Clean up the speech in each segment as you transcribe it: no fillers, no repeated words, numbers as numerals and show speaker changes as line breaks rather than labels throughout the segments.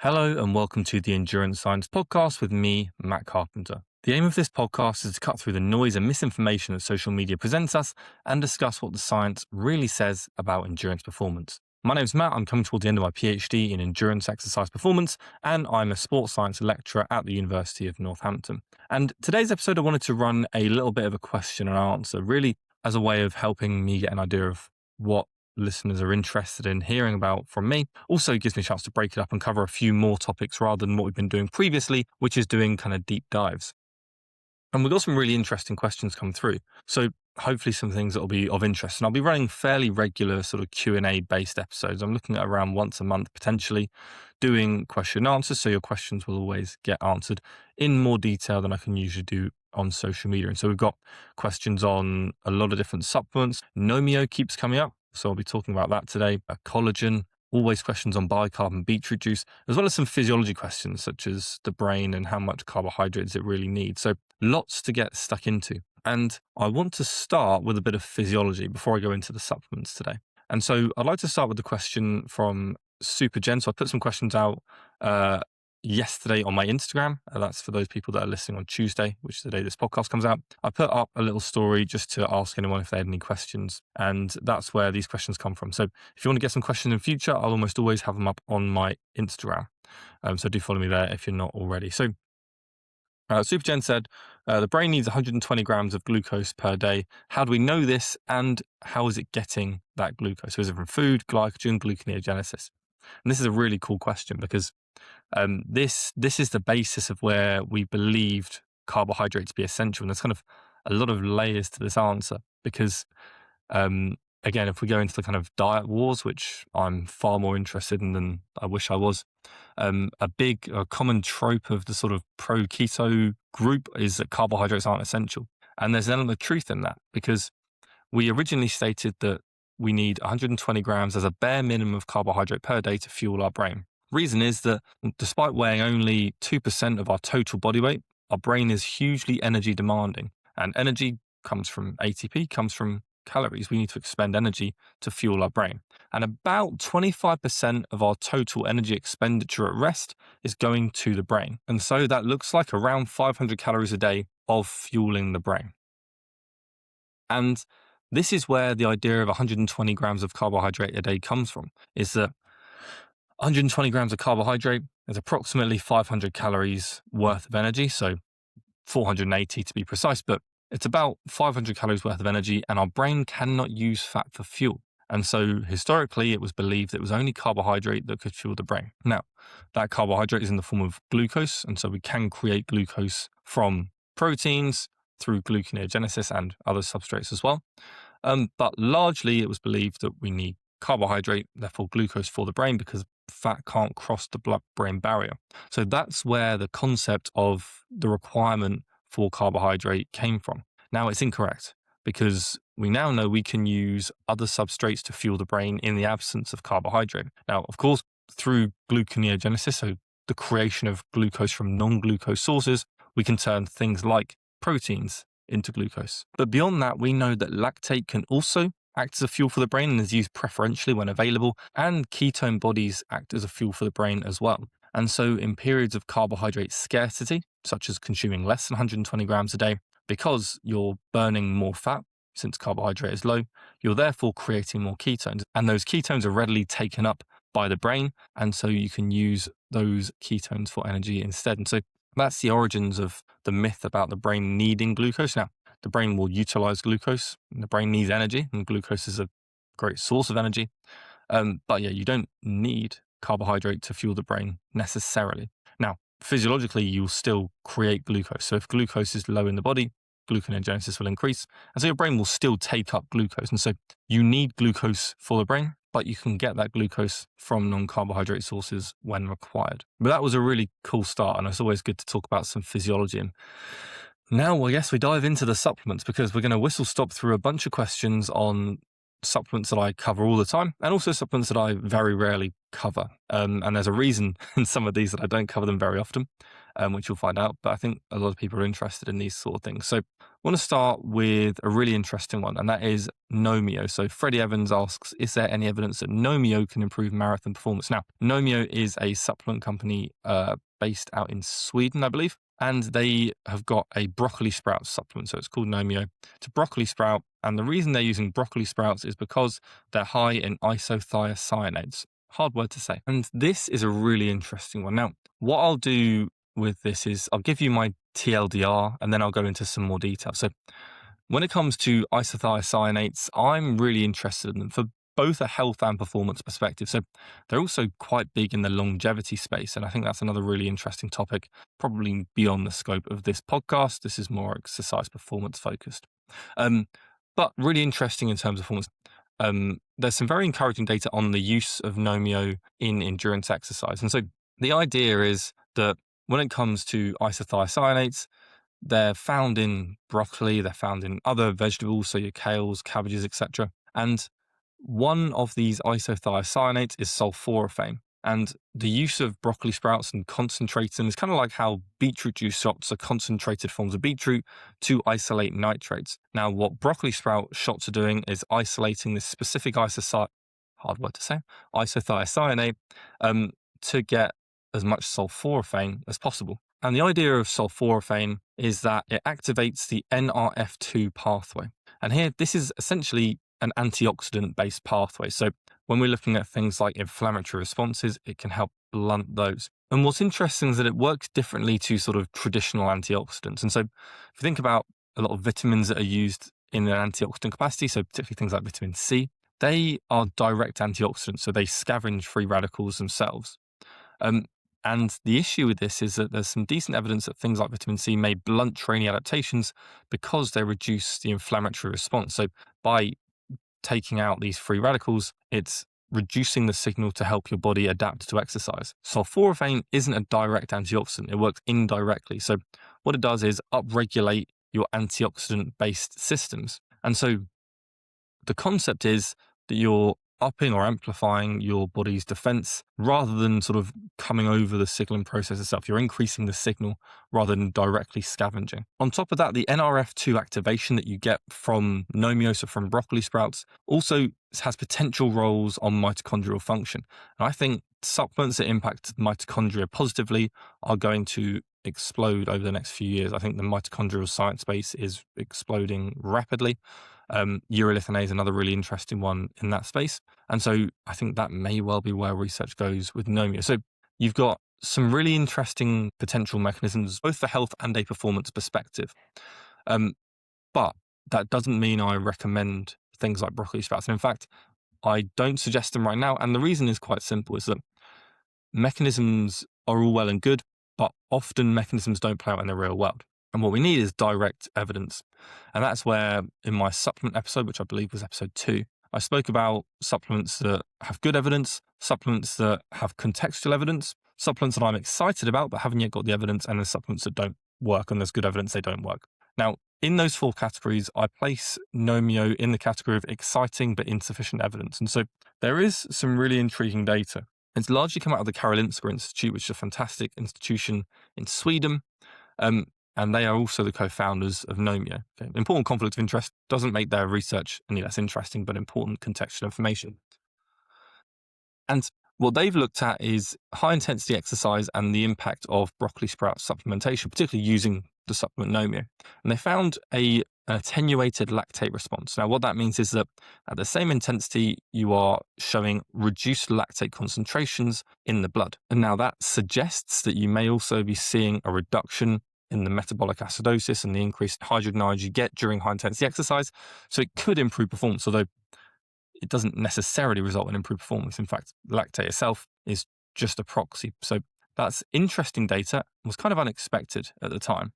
Hello and welcome to the Endurance Science Podcast with me, Matt Carpenter. The aim of this podcast is to cut through the noise and misinformation that social media presents us and discuss what the science really says about endurance performance. My name's Matt, I'm coming towards the end of my PhD in endurance exercise performance, and I'm a sports science lecturer at the University of Northampton. And today's episode, I wanted to run a little bit of a question and answer, really as a way of helping me get an idea of what listeners are interested in hearing about from me. Also gives me a chance to break it up and cover a few more topics rather than what we've been doing previously, which is doing kind of deep dives. And we've got some really interesting questions come through. So hopefully some things that will be of interest. And I'll be running fairly regular sort of Q&A based episodes. I'm looking at around once a month, potentially doing question and answers. So your questions will always get answered in more detail than I can usually do on social media. And so we've got questions on a lot of different supplements. Nomio keeps coming up, so I'll be talking about that today. Collagen, always questions on bicarb and beetroot juice, as well as some physiology questions such as the brain and how much carbohydrates it really needs. So lots to get stuck into. And I want to start with a bit of physiology before I go into the supplements today. And so I'd like to start with the question from Super Jen. So I put some questions out yesterday on my Instagram. That's for those people that are listening on Tuesday, which is the day this podcast comes out. I put up a little story just to ask anyone if they had any questions. And that's where these questions come from. So if you want to get some questions in future, I'll almost always have them up on my Instagram. So do follow me there if you're not already. So Super Jen said, the brain needs 120 grams of glucose per day. How do we know this? And how is it getting that glucose? So is it from food, glycogen, gluconeogenesis? And this is a really cool question because this is the basis of where we believed carbohydrates to be essential. And there's kind of a lot of layers to this answer because, again, if we go into the kind of diet wars, which I'm far more interested in than I wish I was, a common trope of the sort of pro-keto group is that carbohydrates aren't essential. And there's an element of truth in that because we originally stated that we need 120 grams as a bare minimum of carbohydrate per day to fuel our brain. Reason is that despite weighing only 2% of our total body weight, our brain is hugely energy demanding. And energy comes from ATP, comes from calories. We need to expend energy to fuel our brain. And about 25% of our total energy expenditure at rest is going to the brain. And so that looks like around 500 calories a day of fueling the brain. And this is where the idea of 120 grams of carbohydrate a day comes from, is that 120 grams of carbohydrate is approximately 500 calories worth of energy, so 480 to be precise, but it's about 500 calories worth of energy, and our brain cannot use fat for fuel. And so historically, it was believed that it was only carbohydrate that could fuel the brain. Now, that carbohydrate is in the form of glucose, and so we can create glucose from proteins through gluconeogenesis and other substrates as well. But largely, it was believed that we need carbohydrate, therefore glucose for the brain, because fat can't cross the blood-brain barrier. So that's where the concept of the requirement for carbohydrate came from. Now it's incorrect because we now know we can use other substrates to fuel the brain in the absence of carbohydrate. Now, of course, through gluconeogenesis, so the creation of glucose from non-glucose sources, we can turn things like proteins into glucose. But beyond that, we know that lactate can also act as a fuel for the brain and is used preferentially when available, and ketone bodies act as a fuel for the brain as well. And so in periods of carbohydrate scarcity, such as consuming less than 120 grams a day, because you're burning more fat, since carbohydrate is low, you're therefore creating more ketones. And those ketones are readily taken up by the brain, and so you can use those ketones for energy instead. And so that's the origins of the myth about the brain needing glucose. Now, the brain will utilize glucose, and the brain needs energy, and glucose is a great source of energy. But yeah, you don't need carbohydrate to fuel the brain necessarily. Now, physiologically, you'll still create glucose. So if glucose is low in the body, gluconeogenesis will increase. And so your brain will still take up glucose. And so you need glucose for the brain, but you can get that glucose from non-carbohydrate sources when required. But that was a really cool start, and it's always good to talk about some physiology. And now, I guess we dive into the supplements because we're going to whistle stop through a bunch of questions on supplements that I cover all the time and also supplements that I very rarely cover. And there's a reason in some of these that I don't cover them very often. which you'll find out. But I think a lot of people are interested in these sort of things. So I want to start with a really interesting one, and that is Nomio. So Freddie Evans asks, is there any evidence that Nomio can improve marathon performance? Now, Nomio is a supplement company based out in Sweden, I believe, and they have got a broccoli sprout supplement. So it's called Nomio. It's a broccoli sprout, and the reason they're using broccoli sprouts is because they're high in isothiocyanates. Hard word to say. And this is a really interesting one. Now, what I'll do with this is I'll give you my TLDR and then I'll go into some more detail. So when it comes to isothiocyanates, I'm really interested in them for both a health and performance perspective. So they're also quite big in the longevity space. And I think that's another really interesting topic, probably beyond the scope of this podcast. This is more exercise performance focused. But really interesting in terms of performance. There's some very encouraging data on the use of Nomio in endurance exercise. And so the idea is that when it comes to isothiocyanates, they're found in broccoli, they're found in other vegetables, so your kales, cabbages, etc. And one of these isothiocyanates is sulforaphane. And the use of broccoli sprouts and concentrates them is kind of like how beetroot juice shots are concentrated forms of beetroot to isolate nitrates. Now, what broccoli sprout shots are doing is isolating this specific isothiocyanate to get as much sulforaphane as possible. And the idea of sulforaphane is that it activates the NRF2 pathway. And here, this is essentially an antioxidant-based pathway. So when we're looking at things like inflammatory responses, it can help blunt those. And what's interesting is that it works differently to sort of traditional antioxidants. And so if you think about a lot of vitamins that are used in an antioxidant capacity, so particularly things like vitamin C, they are direct antioxidants, so they scavenge free radicals themselves. And the issue with this is that there's some decent evidence that things like vitamin C may blunt training adaptations because they reduce the inflammatory response. So by taking out these free radicals, it's reducing the signal to help your body adapt to exercise. Sulforaphane isn't a direct antioxidant, it works indirectly. So what it does is upregulate your antioxidant-based systems. And so the concept is that you're upping or amplifying your body's defense rather than sort of coming over the signaling process itself. You're increasing the signal rather than directly scavenging. On top of that, the NRF2 activation that you get from Nomio, so from broccoli sprouts, also has potential roles on mitochondrial function. And I think supplements that impact mitochondria positively are going to explode over the next few years. I think the mitochondrial science space is exploding rapidly. Urolithin A is another really interesting one in that space. And so I think that may well be where research goes with Nomio. So you've got some really interesting potential mechanisms, both for health and a performance perspective. But that doesn't mean I recommend things like broccoli sprouts. And in fact, I don't suggest them right now. And the reason is quite simple, is that mechanisms are all well and good, but often mechanisms don't play out in the real world. And what we need is direct evidence. And that's where in my supplement episode, which I believe was episode 2, I spoke about supplements that have good evidence, supplements that have contextual evidence, supplements that I'm excited about but haven't yet got the evidence, and the supplements that don't work and there's good evidence they don't work. Now, in those 4 categories, I place Nomio in the category of exciting but insufficient evidence. And so there is some really intriguing data. It's largely come out of the Karolinska Institute, which is a fantastic institution in Sweden. And they are also the co-founders of Nomio. Okay. Important conflict of interest doesn't make their research any less interesting, but important contextual information. And what they've looked at is high-intensity exercise and the impact of broccoli sprout supplementation, particularly using the supplement Nomio. And they found an attenuated lactate response. Now, what that means is that at the same intensity, you are showing reduced lactate concentrations in the blood. And now that suggests that you may also be seeing a reduction in the metabolic acidosis and the increased hydrogen ions you get during high-intensity exercise. So it could improve performance, although it doesn't necessarily result in improved performance. In fact, lactate itself is just a proxy. So that's interesting data, was kind of unexpected at the time.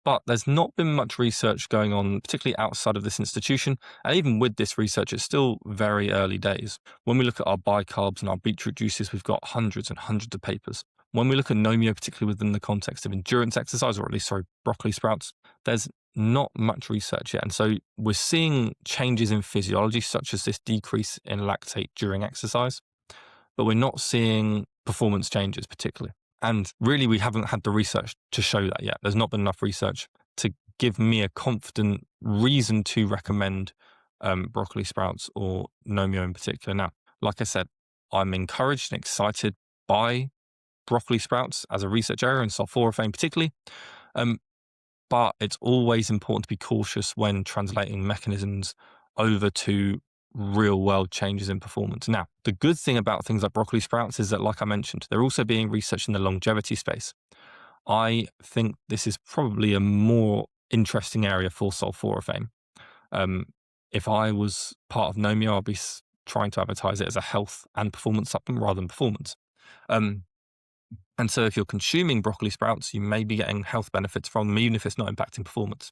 But there's not been much research going on, particularly outside of this institution. And even with this research, it's still very early days. When we look at our bicarbs and our beetroot juices, we've got hundreds and hundreds of papers. When we look at Nomio, particularly within the context of endurance exercise, or at least, broccoli sprouts, there's not much research yet. And so we're seeing changes in physiology, such as this decrease in lactate during exercise, but we're not seeing performance changes particularly. And really, we haven't had the research to show that yet. There's not been enough research to give me a confident reason to recommend broccoli sprouts or Nomio in particular. Now, like I said, I'm encouraged and excited by broccoli sprouts as a research area and sulforaphane particularly. But it's always important to be cautious when translating mechanisms over to real world changes in performance. Now, the good thing about things like broccoli sprouts is that, like I mentioned, they're also being researched in the longevity space. I think this is probably a more interesting area for sulforaphane. Um, if I was part of Nomio, I'd be trying to advertise it as a health and performance supplement rather than performance. Um, and so if you're consuming broccoli sprouts, you may be getting health benefits from them, even if it's not impacting performance.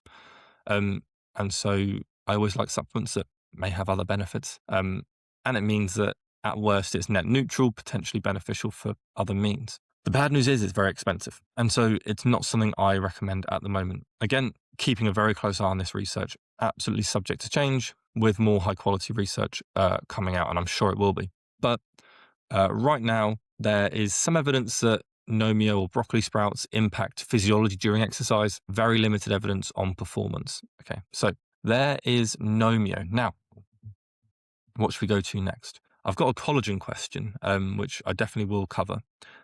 Um, and so I always like supplements that may have other benefits. And it means that at worst, it's net neutral, potentially beneficial for other means. The bad news is it's very expensive. And so it's not something I recommend at the moment. Again, keeping a very close eye on this research, absolutely subject to change with more high quality research coming out, and I'm sure it will be. But right now, there is some evidence that Nomio or broccoli sprouts impact physiology during exercise, very limited evidence on performance. Okay, so there is Nomio. Now, what should we go to next? I've got a collagen question, which I definitely will cover.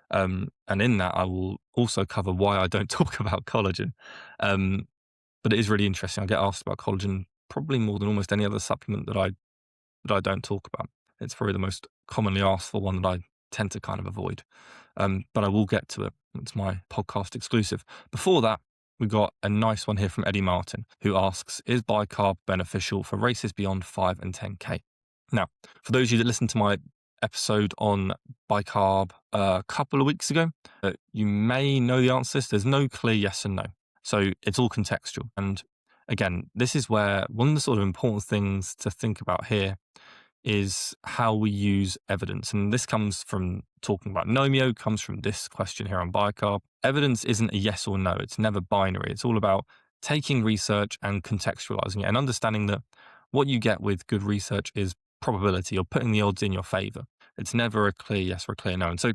And in that, I will also cover why I don't talk about collagen. But it is really interesting. I get asked about collagen probably more than almost any other supplement that I don't talk about. It's probably the most commonly asked for one that I tend to kind of avoid. But I will get to it. It's my podcast exclusive. Before that, we got a nice one here from Eddie Martin, who asks, is bicarb beneficial for races beyond 5 and 10K? Now, for those of you that listened to my episode on bicarb a couple of weeks ago, you may know the answer to this. There's no clear yes and no. So it's all contextual. And again, this is where one of the sort of important things to think about here is how we use evidence. And this comes from talking about Nomio, comes from this question here on bicarb. Evidence isn't a yes or no. It's never binary. It's all about taking research and contextualizing it and understanding that what you get with good research is probability or putting the odds in your favor. It's never a clear yes or a clear no. And so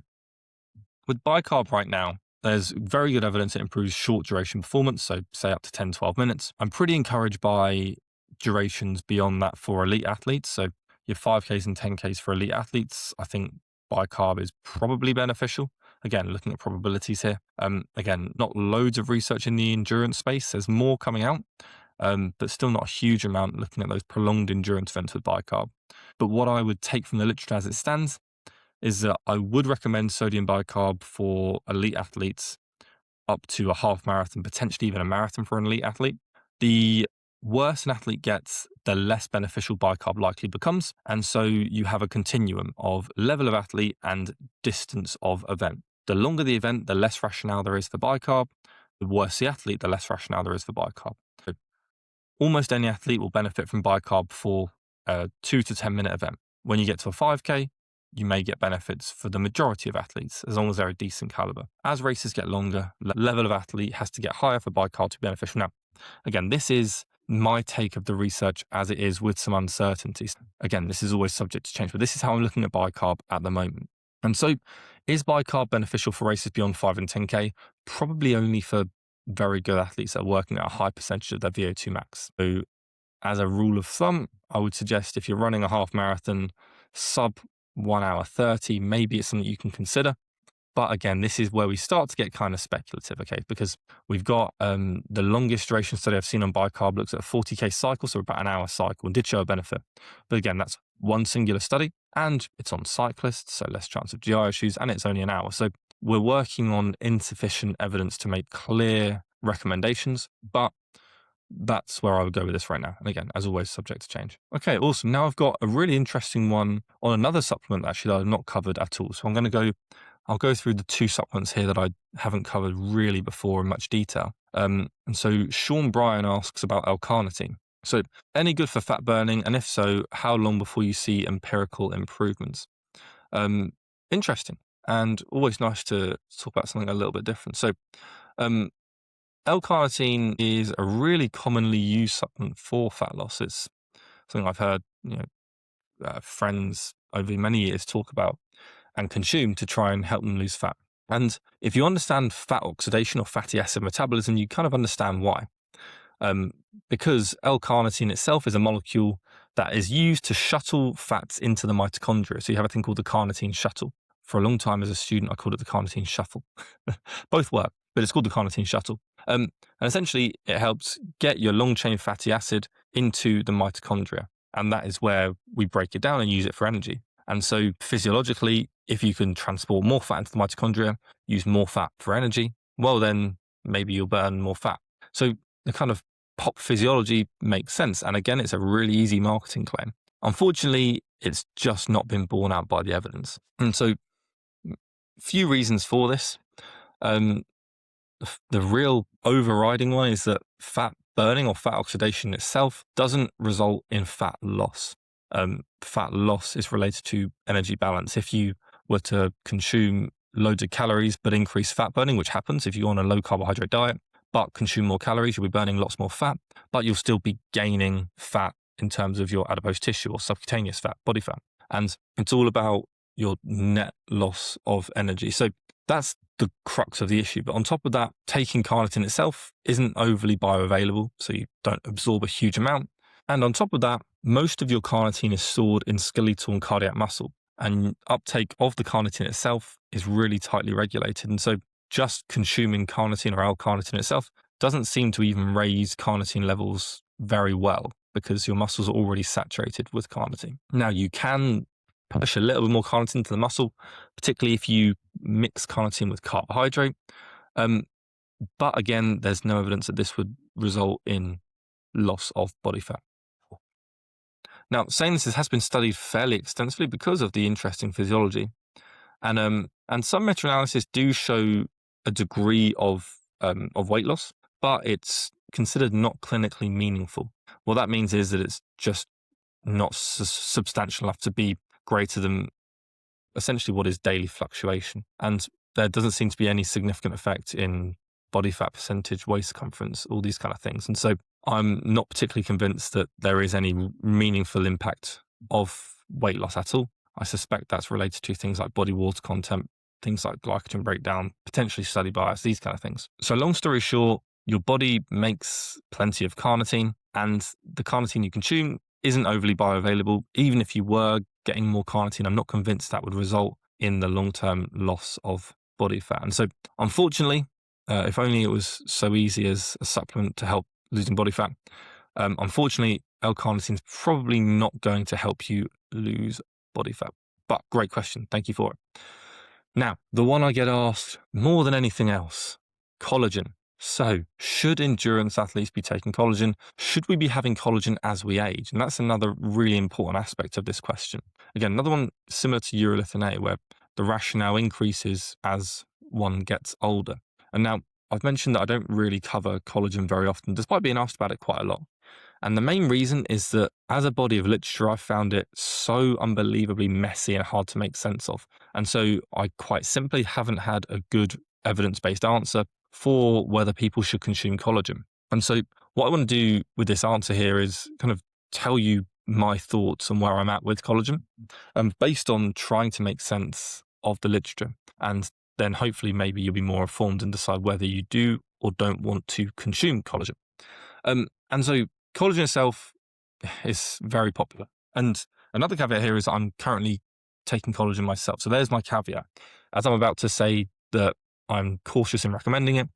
with bicarb right now, there's very good evidence it improves short duration performance, so say up to 10, 12 minutes. I'm pretty encouraged by durations beyond that for elite athletes. So your 5Ks and 10Ks for elite athletes, I think bicarb is probably beneficial. Again, looking at probabilities here. Again, not loads of research in the endurance space. There's more coming out, but still not a huge amount looking at those prolonged endurance events with bicarb. But what I would take from the literature as it stands is that I would recommend sodium bicarb for elite athletes up to a half marathon, potentially even a marathon for an elite athlete. The worse an athlete gets, the less beneficial bicarb likely becomes. And so you have a continuum of level of athlete and distance of event. The longer the event, the less rationale there is for bicarb. The worse the athlete, the less rationale there is for bicarb. So almost any athlete will benefit from bicarb for a 2 to 10 minute event. When you get to a 5K, you may get benefits for the majority of athletes, as long as they're a decent caliber. As races get longer, the level of athlete has to get higher for bicarb to be beneficial. Now, again, this is my take of the research as it is with some uncertainties. Again, this is always subject to change, but this is how I'm looking at bicarb at the moment. And so is bicarb beneficial for races beyond 5 and 10K? Probably only for very good athletes that are working at a high percentage of their VO2 max. So as a rule of thumb, I would suggest if you're running a half marathon, sub 1 hour 30, maybe it's something you can consider. But again, this is where we start to get kind of speculative, okay? Because we've got the longest duration study I've seen on bicarb looks at a 40K cycle, so about an hour cycle, and did show a benefit. But again, that's one singular study, and it's on cyclists, so less chance of GI issues, and it's only an hour. So we're working on insufficient evidence to make clear recommendations, but that's where I would go with this right now. And again, as always, subject to change. Okay, awesome. Now I've got a really interesting one on another supplement actually that I've not covered at all. So I'll go through the two supplements here that I haven't covered really before in much detail. And so Sean Bryan asks about L-carnitine. So any good for fat burning? And if so, how long before you see empirical improvements? Interesting. And always nice to talk about something a little bit different. So, L-carnitine is a really commonly used supplement for fat loss. It's something I've heard, friends over many years talk about and consume to try and help them lose fat. And if you understand fat oxidation or fatty acid metabolism, you kind of understand why. Um, because L-carnitine itself is a molecule that is used to shuttle fats into the mitochondria. So you have a thing called the carnitine shuttle. For a long time as a student, I called it the carnitine shuffle. Both work, but it's called the carnitine shuttle. And essentially, it helps get your long-chain fatty acid into the mitochondria. And that is where we break it down and use it for energy. And so physiologically, if you can transport more fat into the mitochondria, use more fat for energy, well, then maybe you'll burn more fat. So the kind of pop physiology makes sense. And again, it's a really easy marketing claim. Unfortunately, it's just not been borne out by the evidence. And so few reasons for this. The real overriding one is that fat burning or fat oxidation itself doesn't result in fat loss. Fat loss is related to energy balance. If you were to consume loads of calories but increase fat burning, which happens if you're on a low carbohydrate diet, but consume more calories, you'll be burning lots more fat, but you'll still be gaining fat in terms of your adipose tissue or subcutaneous fat, body fat. And it's all about your net loss of energy. So that's the crux of the issue. But on top of that, taking carnitine itself isn't overly bioavailable, so you don't absorb a huge amount. And on top of that, most of your carnitine is stored in skeletal and cardiac muscle, and uptake of the carnitine itself is really tightly regulated. And so just consuming carnitine or L-carnitine itself doesn't seem to even raise carnitine levels very well because your muscles are already saturated with carnitine. Now, you can push a little bit more carnitine into the muscle, particularly if you mix carnitine with carbohydrate. But again, there's no evidence that this would result in loss of body fat. Now, saying this has been studied fairly extensively because of the interesting physiology. And some meta-analyses do show a degree of weight loss, but it's considered not clinically meaningful. What that means is that it's just not substantial enough to be greater than essentially what is daily fluctuation. And there doesn't seem to be any significant effect in body fat percentage, waist circumference, all these kind of things. And so I'm not particularly convinced that there is any meaningful impact of weight loss at all. I suspect that's related to things like body water content, things like glycogen breakdown, potentially study bias, these kind of things. So long story short, your body makes plenty of carnitine, and the carnitine you consume isn't overly bioavailable. Even if you were getting more carnitine, I'm not convinced that would result in the long-term loss of body fat. And so unfortunately, if only it was so easy as a supplement to help losing body fat, unfortunately, L-carnitine is probably not going to help you lose body fat. But great question. Thank you for it. Now, the one I get asked more than anything else, collagen. So, should endurance athletes be taking collagen? Should we be having collagen as we age? And that's another really important aspect of this question. Again, another one similar to urolithin A, where the rationale increases as one gets older. And now, I've mentioned that I don't really cover collagen very often, despite being asked about it quite a lot. And the main reason is that as a body of literature, I found it so unbelievably messy and hard to make sense of. And so I quite simply haven't had a good evidence-based answer for whether people should consume collagen. And so what I want to do with this answer here is kind of tell you my thoughts on where I'm at with collagen, based on trying to make sense of the literature. And then hopefully maybe you'll be more informed and decide whether you do or don't want to consume collagen. And so collagen itself is very popular. And another caveat here is I'm currently taking collagen myself. So there's my caveat. As I'm about to say that I'm cautious in recommending it,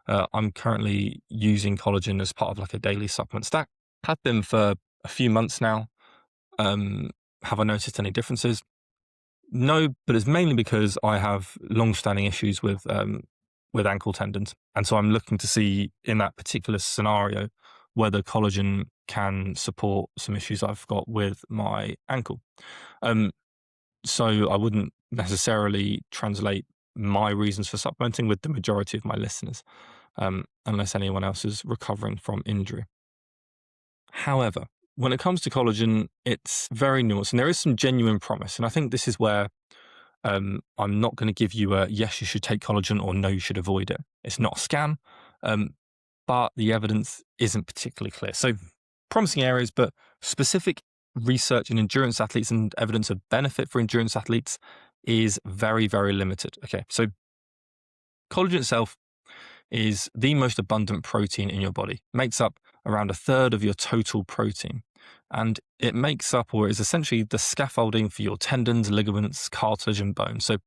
I'm currently using collagen as part of like a daily supplement stack. Have been for a few months now. Have I noticed any differences? No, but it's mainly because I have long-standing issues with ankle tendons. And so I'm looking to see in that particular scenario whether collagen can support some issues I've got with my ankle. So I wouldn't necessarily translate my reasons for supplementing with the majority of my listeners, unless anyone else is recovering from injury. However, when it comes to collagen, it's very nuanced and there is some genuine promise. And I think this is where I'm not going to give you a yes, you should take collagen or no, you should avoid it. It's not a scam, but the evidence isn't particularly clear. So promising areas, but specific research in endurance athletes and evidence of benefit for endurance athletes is very, very limited. Okay, so collagen itself is the most abundant protein in your body. It makes up around a third of your total protein. And it makes up, or is essentially the scaffolding for your tendons, ligaments, cartilage, and bone. So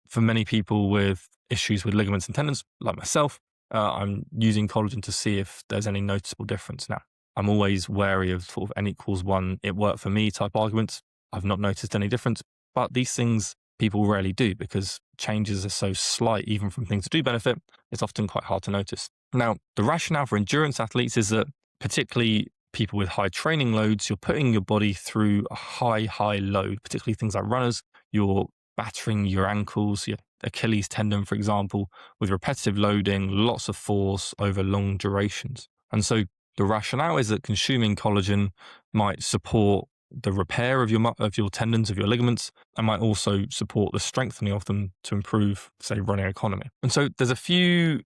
for many people with issues with ligaments and tendons, like myself, I'm using collagen to see if there's any noticeable difference. Now, I'm always wary of sort of n equals 1, it worked for me type arguments. I've not noticed any difference, but these things people rarely do because changes are so slight, even from things that do benefit, it's often quite hard to notice. Now, the rationale for endurance athletes is that particularly people with high training loads, you're putting your body through a high load, particularly things like runners. You're battering your ankles, your Achilles tendon, for example, with repetitive loading, lots of force over long durations. And so the rationale is that consuming collagen might support the repair of your tendons, of your ligaments, and might also support the strengthening of them to improve, say, running economy. And so there's a few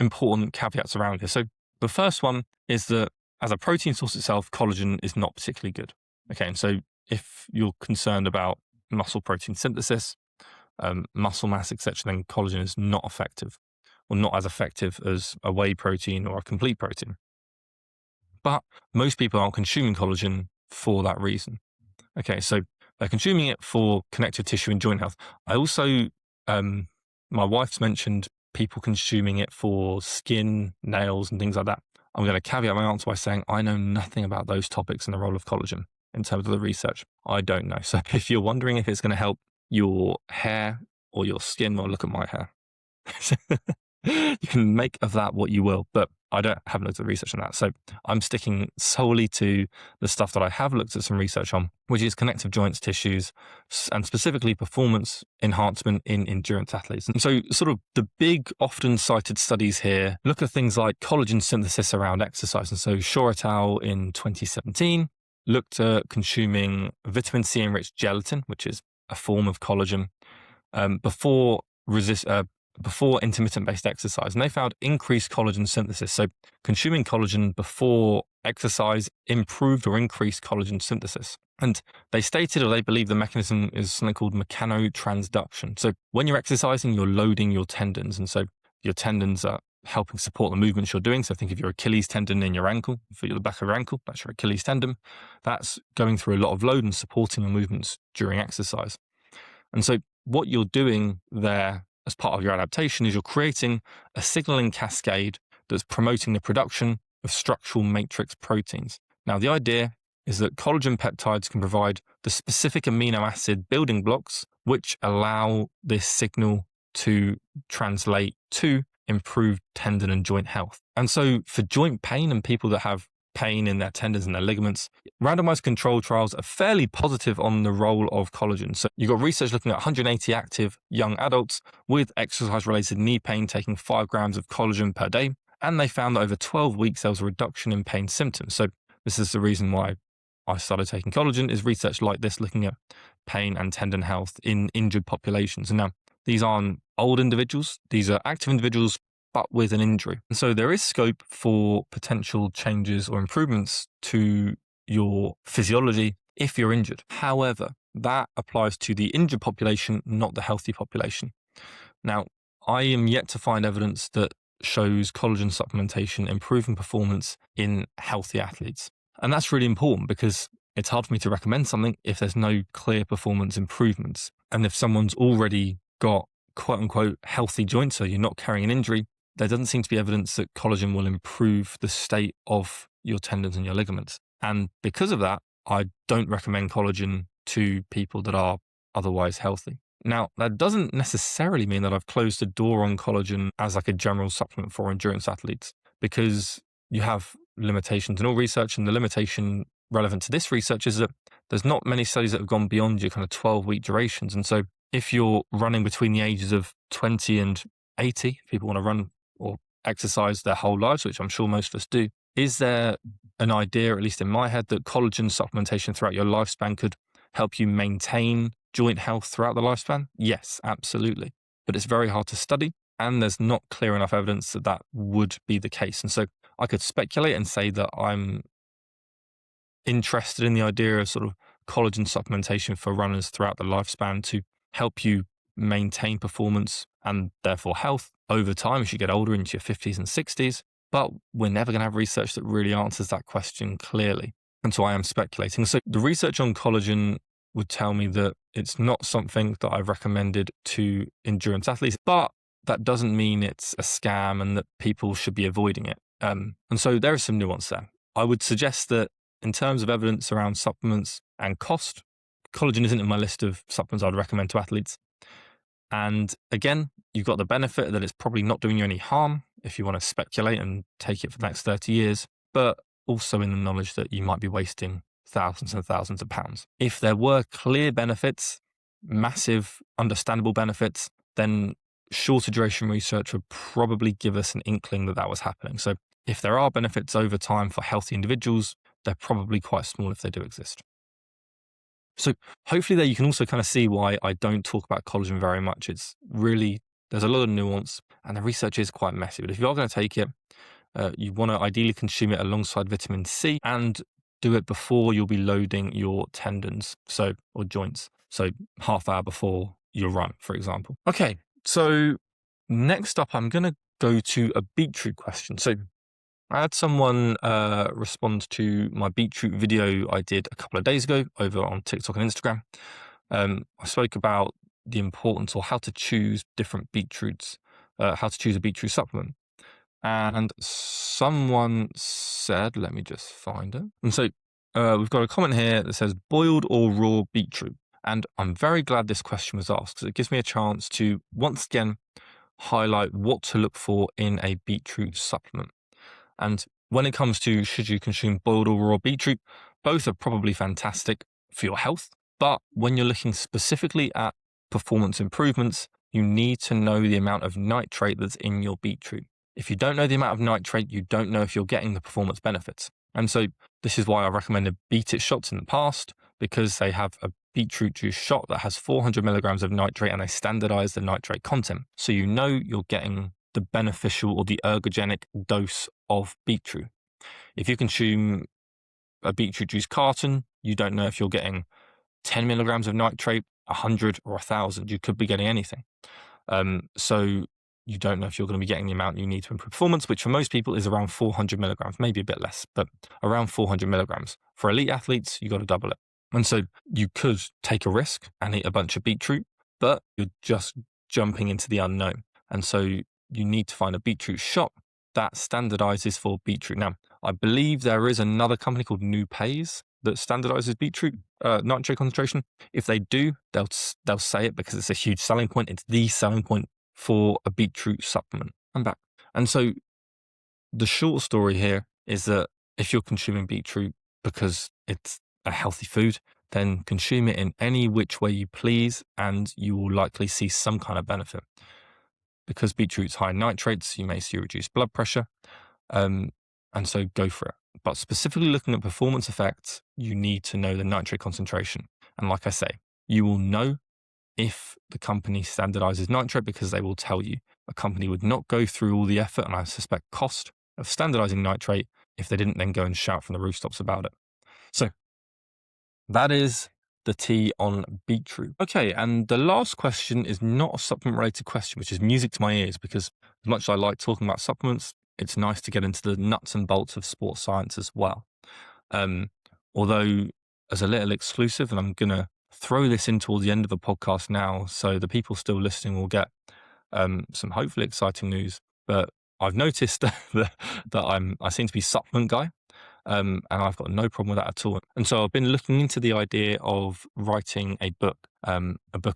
important caveats around here. So the first one is that as a protein source itself, collagen is not particularly good. Okay, and so if you're concerned about muscle protein synthesis, muscle mass, etc., then collagen is not effective, or not as effective as a whey protein or a complete protein. But most people aren't consuming collagen for that reason. Okay, so they're consuming it for connective tissue and joint health. I also, my wife's mentioned people consuming it for skin, nails, and things like that. I'm going to caveat my answer by saying I know nothing about those topics and the role of collagen in terms of the research. I don't know. So if you're wondering if it's going to help your hair or your skin, well, look at my hair. You can make of that what you will, but I don't have looked at research on that. So I'm sticking solely to the stuff that I have looked at some research on, which is connective joints, tissues, and specifically performance enhancement in endurance athletes. And so sort of the big, often cited studies here look at things like collagen synthesis around exercise. And so Shaw et al. In 2017 looked at consuming vitamin C enriched gelatin, which is a form of collagen, before intermittent-based exercise, and they found increased collagen synthesis. So consuming collagen before exercise improved or increased collagen synthesis. And they stated, or they believe, the mechanism is something called mechanotransduction. So when you're exercising, you're loading your tendons, and so your tendons are helping support the movements you're doing. So think of your Achilles tendon in your ankle, for the back of your ankle, that's your Achilles tendon. That's going through a lot of load and supporting the movements during exercise. And so what you're doing there as part of your adaptation is you're creating a signaling cascade that's promoting the production of structural matrix proteins. Now, the idea is that collagen peptides can provide the specific amino acid building blocks which allow this signal to translate to improved tendon and joint health. And so for joint pain and people that have pain in their tendons and their ligaments, randomized control trials are fairly positive on the role of collagen. So you've got research looking at 180 active young adults with exercise-related knee pain taking 5 grams of collagen per day, and they found that over 12 weeks there was a reduction in pain symptoms. So this is the reason why I started taking collagen, is research like this looking at pain and tendon health in injured populations. And now these aren't old individuals, these are active individuals but with an injury. And so there is scope for potential changes or improvements to your physiology if you're injured. However, that applies to the injured population, not the healthy population. Now, I am yet to find evidence that shows collagen supplementation improving performance in healthy athletes. And that's really important because it's hard for me to recommend something if there's no clear performance improvements. And if someone's already got quote unquote healthy joints, so you're not carrying an injury, there doesn't seem to be evidence that collagen will improve the state of your tendons and your ligaments. And because of that, I don't recommend collagen to people that are otherwise healthy. Now, that doesn't necessarily mean that I've closed the door on collagen as like a general supplement for endurance athletes, because you have limitations in all research, and the limitation relevant to this research is that there's not many studies that have gone beyond your kind of 12-week durations. And so if you're running between the ages of 20 and 80, if people want to run or exercise their whole lives, which I'm sure most of us do, is there an idea, at least in my head, that collagen supplementation throughout your lifespan could help you maintain joint health throughout the lifespan? Yes, absolutely. But it's very hard to study, and there's not clear enough evidence that that would be the case. And so I could speculate and say that I'm interested in the idea of sort of collagen supplementation for runners throughout the lifespan to help you maintain performance and therefore health over time as you get older into your 50s and 60s. But we're never going to have research that really answers that question clearly. And so I am speculating. So the research on collagen would tell me that it's not something that I've recommended to endurance athletes, but that doesn't mean it's a scam and that people should be avoiding it. And so there is some nuance there. I would suggest that in terms of evidence around supplements and cost, collagen isn't in my list of supplements I'd recommend to athletes. And again, you've got the benefit that it's probably not doing you any harm if you want to speculate and take it for the next 30 years, but also in the knowledge that you might be wasting thousands and thousands of pounds. If there were clear benefits, massive, understandable benefits, then shorter duration research would probably give us an inkling that that was happening. So if there are benefits over time for healthy individuals, they're probably quite small if they do exist. So hopefully there you can also kind of see why I don't talk about collagen very much. It's really, there's a lot of nuance and the research is quite messy. But if you are going to take it, you want to ideally consume it alongside vitamin C and do it before you'll be loading your tendons, or joints. So half hour before your run, for example. Okay, so next up, I'm going to go to a beetroot question. So I had someone respond to my beetroot video I did a couple of days ago over on TikTok and Instagram. I spoke about the importance or how to choose different beetroots, how to choose a beetroot supplement. And someone said, let me just find it. And so we've got a comment here that says boiled or raw beetroot. And I'm very glad this question was asked because it gives me a chance to once again highlight what to look for in a beetroot supplement. And when it comes to should you consume boiled or raw beetroot, both are probably fantastic for your health. But when you're looking specifically at performance improvements, you need to know the amount of nitrate that's in your beetroot. If you don't know the amount of nitrate, you don't know if you're getting the performance benefits. And so this is why I recommended Beat It shots in the past, because they have a beetroot juice shot that has 400 milligrams of nitrate and they standardize the nitrate content. So you know you're getting the beneficial or the ergogenic dose of beetroot. If you consume a beetroot juice carton, you don't know if you're getting 10 milligrams of nitrate, 100 or 1,000. You could be getting anything. So you don't know if you're going to be getting the amount you need to improve performance, which for most people is around 400 milligrams, maybe a bit less, but around 400 milligrams. For elite athletes, you got to double it. And so you could take a risk and eat a bunch of beetroot, but you're just jumping into the unknown. And so you need to find a beetroot shot that standardizes for beetroot. Now, I believe there is another company called NuPays that standardizes beetroot nitrate concentration. If they do, they'll say it because it's a huge selling point. It's the selling point for a beetroot supplement. I'm back. And so the short story here is that if you're consuming beetroot because it's a healthy food, then consume it in any which way you please, and you will likely see some kind of benefit. Because beetroot's high in nitrates, you may see reduced blood pressure, and so go for it. But specifically looking at performance effects, you need to know the nitrate concentration. And like I say, you will know if the company standardizes nitrate because they will tell you. A company would not go through all the effort, and I suspect cost, of standardizing nitrate if they didn't then go and shout from the rooftops about it. So that is the tea on beetroot. Okay, and the last question is not a supplement related question, which is music to my ears because as much as I like talking about supplements, it's nice to get into the nuts and bolts of sports science as well. Although as a little exclusive, and I'm going to throw this in towards the end of the podcast now, so the people still listening will get some hopefully exciting news. But I've noticed that I seem to be supplement guy. And I've got no problem with that at all. And so I've been looking into the idea of writing a book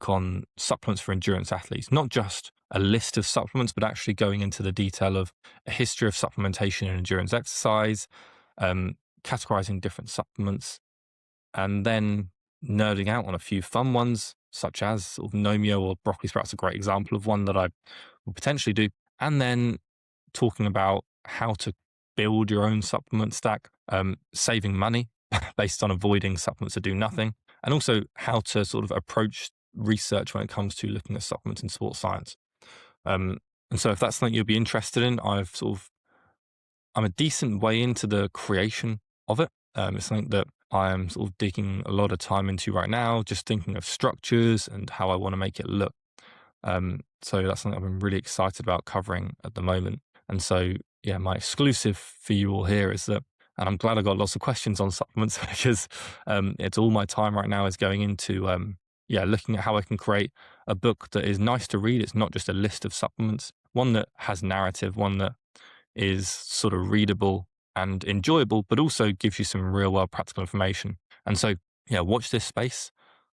on supplements for endurance athletes, not just a list of supplements, but actually going into the detail of a history of supplementation and endurance exercise, categorizing different supplements, and then nerding out on a few fun ones, such as sort of Nomio or broccoli sprouts, a great example of one that I will potentially do, and then talking about how to build your own supplement stack, saving money based on avoiding supplements that do nothing, and also how to sort of approach research when it comes to looking at supplements in sports science. And so if that's something you'll be interested in, I'm a decent way into the creation of it. It's something that I am sort of digging a lot of time into right now, just thinking of structures and how I want to make it look. So that's something I've been really excited about covering at the moment. And so, yeah, my exclusive for you all here is that, and I'm glad I got lots of questions on supplements because it's all my time right now is going into, looking at how I can create a book that is nice to read. It's not just a list of supplements, one that has narrative, one that is sort of readable and enjoyable, but also gives you some real world practical information. And so, yeah, watch this space.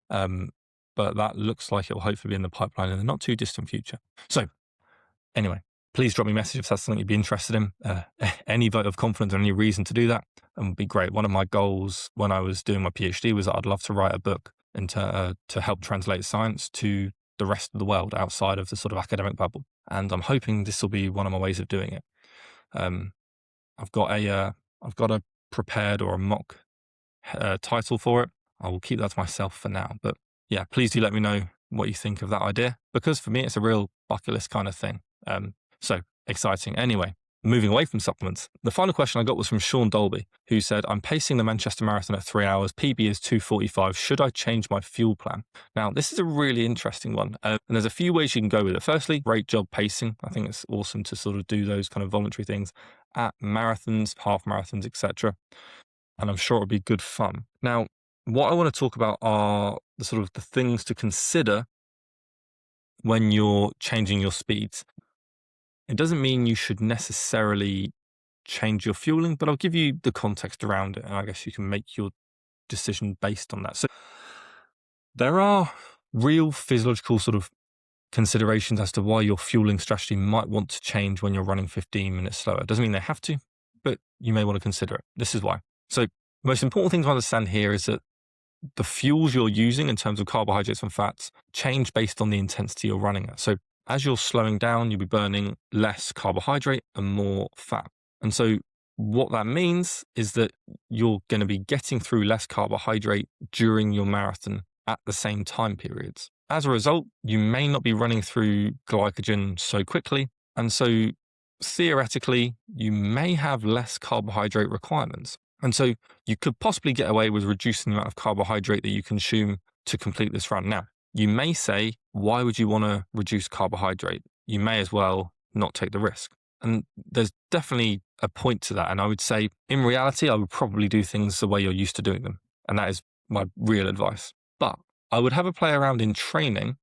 Um, but that looks like it will hopefully be in the pipeline in the not too distant future. So anyway, please drop me a message if that's something you'd be interested in. Any vote of confidence or any reason to do that would be great. One of my goals when I was doing my PhD was that I'd love to write a book and to help translate science to the rest of the world outside of the sort of academic bubble. And I'm hoping this will be one of my ways of doing it. I've got a prepared or a mock title for it. I will keep that to myself for now. But yeah, please do let me know what you think of that idea, because for me, it's a real bucket list kind of thing. So exciting. Anyway, moving away from supplements, the final question I got was from Sean Dolby, who said, I'm pacing the Manchester Marathon at 3 hours. PB is 2:45. Should I change my fuel plan? Now, this is a really interesting one. And there's a few ways you can go with it. Firstly, great job pacing. I think it's awesome to sort of do those kind of voluntary things at marathons, half marathons, etc. And I'm sure it'll be good fun. Now, what I want to talk about are the sort of the things to consider when you're changing your speeds. It doesn't mean you should necessarily change your fueling, but I'll give you the context around it, and I guess you can make your decision based on that. So there are real physiological sort of considerations as to why your fueling strategy might want to change when you're running 15 minutes slower. It doesn't mean they have to, but you may want to consider it. This is why. So the most important thing to understand here is that the fuels you're using in terms of carbohydrates and fats change based on the intensity you're running at. So as you're slowing down, you'll be burning less carbohydrate and more fat. And so what that means is that you're going to be getting through less carbohydrate during your marathon at the same time periods. As a result, you may not be running through glycogen so quickly. And so theoretically, you may have less carbohydrate requirements. And so you could possibly get away with reducing the amount of carbohydrate that you consume to complete this run. Now, you may say, why would you want to reduce carbohydrate? You may as well not take the risk. And there's definitely a point to that. And I would say, in reality, I would probably do things the way you're used to doing them. And that is my real advice. But I would have a play around in training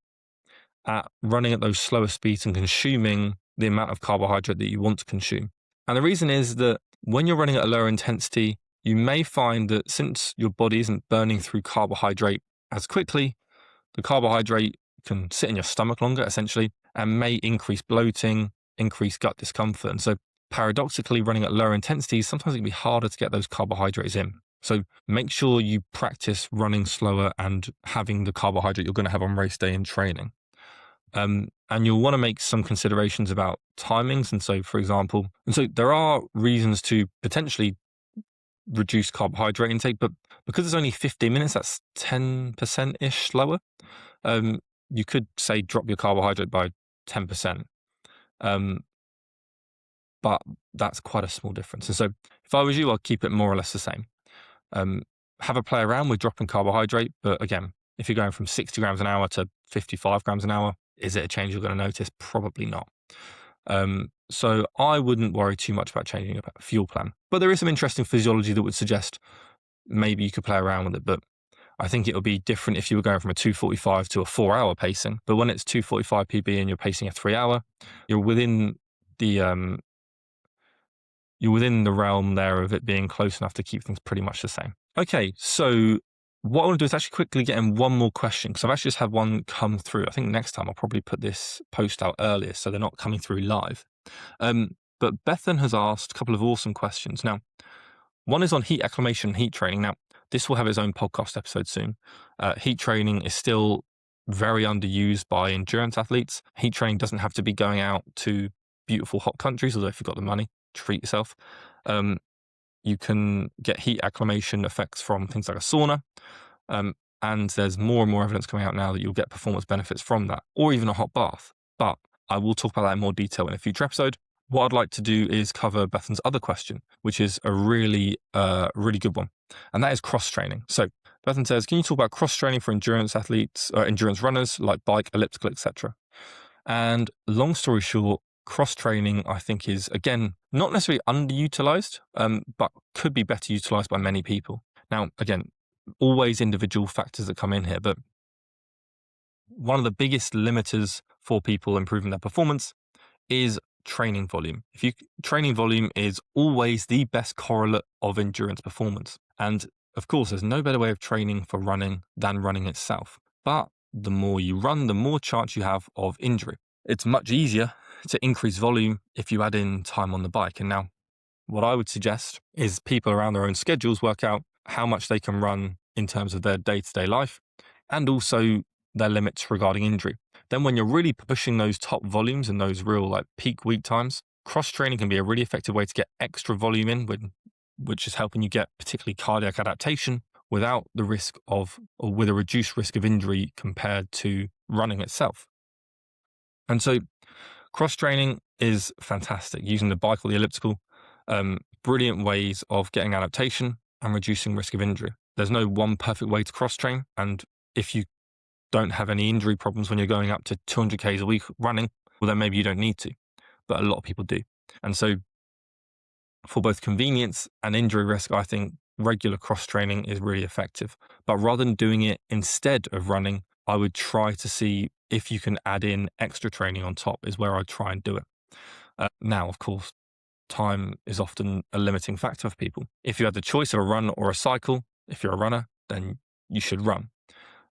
at running at those slower speeds and consuming the amount of carbohydrate that you want to consume. And the reason is that when you're running at a lower intensity, you may find that since your body isn't burning through carbohydrate as quickly, the carbohydrate can sit in your stomach longer, essentially, and may increase bloating, increase gut discomfort. And so paradoxically, running at lower intensities, sometimes it can be harder to get those carbohydrates in. So make sure you practice running slower and having the carbohydrate you're going to have on race day in training. And you'll want to make some considerations about timings. And so, for example, there are reasons to potentially reduce carbohydrate intake, but because it's only 15 minutes, that's 10%-ish slower. You could say drop your carbohydrate by 10%. But that's quite a small difference. And so if I was you, I'd keep it more or less the same. Have a play around with dropping carbohydrate. But again, if you're going from 60 grams an hour to 55 grams an hour, is it a change you're going to notice? Probably not. So I wouldn't worry too much about changing a fuel plan. But there is some interesting physiology that would suggest maybe you could play around with it. But I think it would be different if you were going from a 2:45 to a 4-hour pacing. But when it's 2:45 PB and you're pacing a 3-hour, you're within the realm there of it being close enough to keep things pretty much the same. Okay, so what I want to do is actually quickly get in one more question, because I've actually just had one come through. I think next time I'll probably put this post out earlier so they're not coming through live. But Bethan has asked a couple of awesome questions. Now, one is on heat acclimation and heat training. Now, this will have its own podcast episode soon. Heat training is still very underused by endurance athletes. Heat training doesn't have to be going out to beautiful hot countries, although if you've got the money, treat yourself. You can get heat acclimation effects from things like a sauna. And there's more and more evidence coming out now that you'll get performance benefits from that, or even a hot bath. But I will talk about that in more detail in a future episode. What I'd like to do is cover Bethan's other question, which is a really good one. And that is cross-training. So Bethan says, can you talk about cross-training for endurance athletes, endurance runners, like bike, elliptical, etc.? And long story short, cross training, I think, is again not necessarily underutilized, but could be better utilized by many people. Now, again, always individual factors that come in here, but one of the biggest limiters for people improving their performance is training volume. Training volume is always the best correlate of endurance performance. And of course, there's no better way of training for running than running itself. But the more you run, the more chance you have of injury. It's much easier to increase volume if you add in time on the bike. And now, what I would suggest is people around their own schedules work out how much they can run in terms of their day-to-day life and also their limits regarding injury. Then when you're really pushing those top volumes and those real like peak week times, cross training can be a really effective way to get extra volume in, which is helping you get particularly cardiac adaptation without the risk of, or with a reduced risk of injury compared to running itself. And so cross training is fantastic using the bike or the elliptical. Brilliant ways of getting adaptation and reducing risk of injury. There's no one perfect way to cross train. And if you don't have any injury problems when you're going up to 200 Ks a week running, well, then maybe you don't need to. But a lot of people do. And so for both convenience and injury risk, I think regular cross training is really effective. But rather than doing it instead of running, I would try to see if you can add in extra training on top, is where I'd try and do it. Now, of course, time is often a limiting factor for people. If you had the choice of a run or a cycle, if you're a runner, then you should run.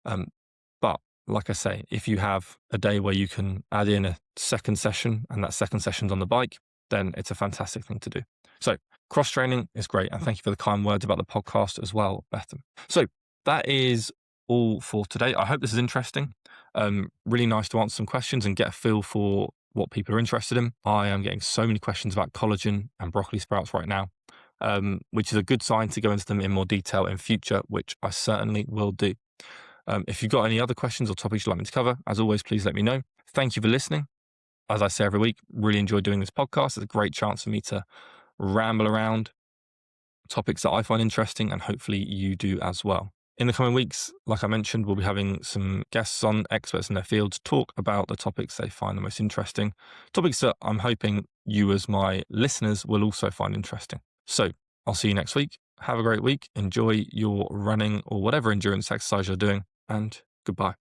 But like I say, if you have a day where you can add in a second session and that second session's on the bike, then it's a fantastic thing to do. So cross training is great. And thank you for the kind words about the podcast as well, Bethan. So that is all for today. I hope this is interesting. Really nice to answer some questions and get a feel for what people are interested in. I am getting so many questions about collagen and broccoli sprouts right now, which is a good sign to go into them in more detail in future, which I certainly will do. If you've got any other questions or topics you'd like me to cover, as always, please let me know. Thank you for listening. As I say every week, really enjoy doing this podcast. It's a great chance for me to ramble around topics that I find interesting, and hopefully you do as well. In the coming weeks, like I mentioned, we'll be having some guests on, experts in their field, to talk about the topics they find the most interesting, topics that I'm hoping you as my listeners will also find interesting. So I'll see you next week. Have a great week. Enjoy your running or whatever endurance exercise you're doing, and goodbye.